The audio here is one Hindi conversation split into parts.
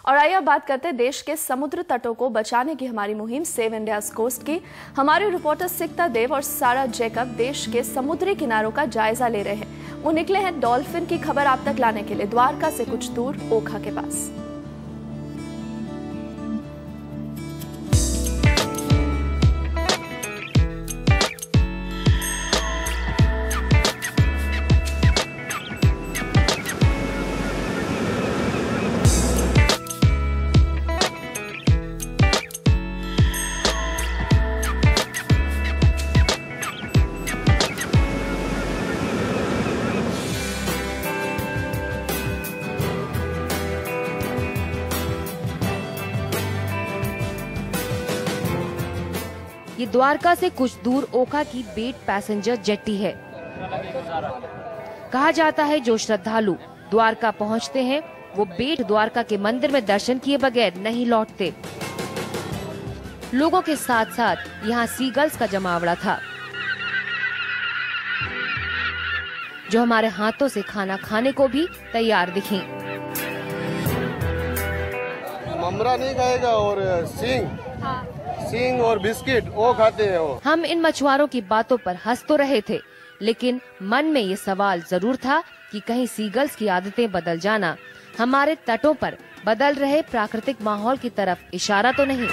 और आइए अब बात करते हैं देश के समुद्र तटों को बचाने की हमारी मुहिम सेव इंडियाज कोस्ट की। हमारे रिपोर्टर सिक्ता देव और सारा जैकब देश के समुद्री किनारों का जायजा ले रहे हैं। वो निकले हैं डॉल्फिन की खबर आप तक लाने के लिए द्वारका से कुछ दूर ओखा के पास। ये द्वारका से कुछ दूर ओखा की बेट पैसेंजर जेट्टी है। कहा जाता है जो श्रद्धालु द्वारका पहुंचते हैं वो बेट द्वारका के मंदिर में दर्शन किए बगैर नहीं लौटते। लोगों के साथ साथ यहाँ सीगल्स का जमावड़ा था जो हमारे हाथों से खाना खाने को भी तैयार दिखी। ममरा नहीं खाएगा और सींग और बिस्किट वो खाते हैं वो। हम इन मछुआरों की बातों पर हंस तो रहे थे, लेकिन मन में ये सवाल जरूर था कि कहीं सीगल्स की आदतें बदल जाना हमारे तटों पर बदल रहे प्राकृतिक माहौल की तरफ इशारा तो नहीं।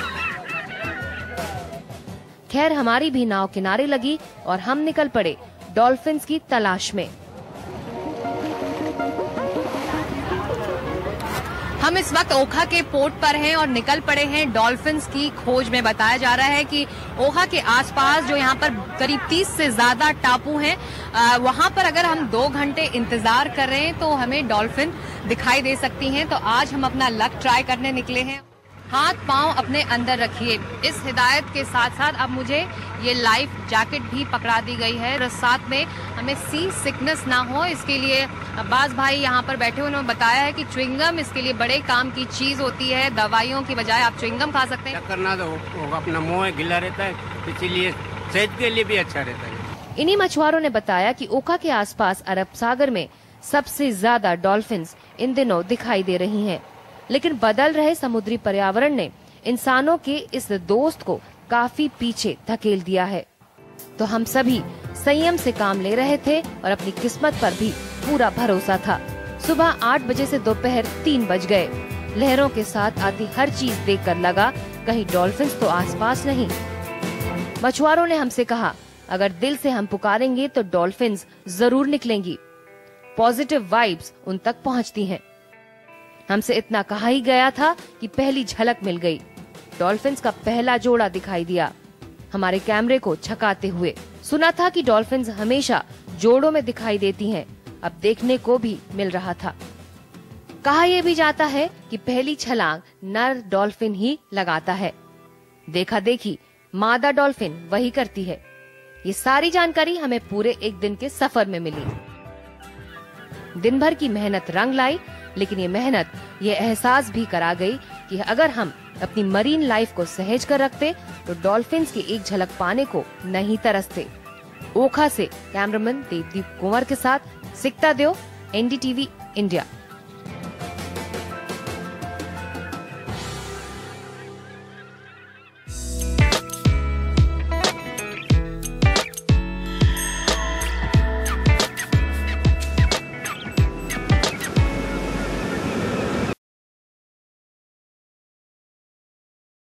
खैर हमारी भी नाव किनारे लगी और हम निकल पड़े डॉल्फिन्स की तलाश में। हम इस वक्त ओखा के पोर्ट पर हैं और निकल पड़े हैं डॉल्फिन्स की खोज में। बताया जा रहा है कि ओखा के आसपास जो यहाँ पर करीब 30 से ज्यादा टापू हैं, वहाँ पर अगर हम 2 घंटे इंतजार कर रहे हैं तो हमें डॉल्फिन दिखाई दे सकती हैं। तो आज हम अपना लक ट्राई करने निकले हैं। हाथ पांव अपने अंदर रखिए, इस हिदायत के साथ साथ अब मुझे ये लाइफ जैकेट भी पकड़ा दी गई है। साथ में हमें सी सिकनेस ना हो इसके लिए अब्बास भाई यहाँ पर बैठे हुए उन्होंने बताया है कि च्युइंगम इसके लिए बड़े काम की चीज होती है। दवाइयों की बजाय आप च्युइंगम खा सकते हैं। करना तो अपना मुंह गिला रहता है, इसीलिए सेहत के लिए भी अच्छा रहता है। इन्हीं मछुआरों ने बताया कि ओखा के आसपास अरब सागर में सबसे ज्यादा डॉल्फिन्स इन दिनों दिखाई दे रही हैं। लेकिन बदल रहे समुद्री पर्यावरण ने इंसानों के इस दोस्त को काफी पीछे धकेल दिया है। तो हम सभी संयम से काम ले रहे थे और अपनी किस्मत पर भी पूरा भरोसा था। सुबह 8 बजे से दोपहर 3 बज गए। लहरों के साथ आती हर चीज देखकर लगा कहीं डॉल्फिन्स तो आसपास नहीं। मछुआरों ने हमसे कहा अगर दिल से हम पुकारेंगे तो डॉल्फिन्स जरूर निकलेंगी। पॉजिटिव वाइब्स उन तक पहुंचती हैं। हमसे इतना कहा ही गया था कि पहली झलक मिल गई। डॉल्फिन्स का पहला जोड़ा दिखाई दिया हमारे कैमरे को छकाते हुए। सुना था कि डॉल्फिन्स हमेशा जोड़ों में दिखाई देती हैं, अब देखने को भी मिल रहा था। कहा यह भी जाता है कि पहली छलांग नर डॉल्फिन ही लगाता है। देखा देखी मादा डॉल्फिन वही करती है। ये सारी जानकारी हमें पूरे एक दिन के सफर में मिली। दिन भर की मेहनत रंग लाई, लेकिन ये मेहनत ये एहसास भी करा गई कि अगर हम अपनी मरीन लाइफ को सहेज कर रखते तो डॉल्फिन्स की एक झलक पाने को नहीं तरसते। ओखा से कैमरामैन देवदीप कुंवर के साथ सिक्ता देव, NDTV इंडिया।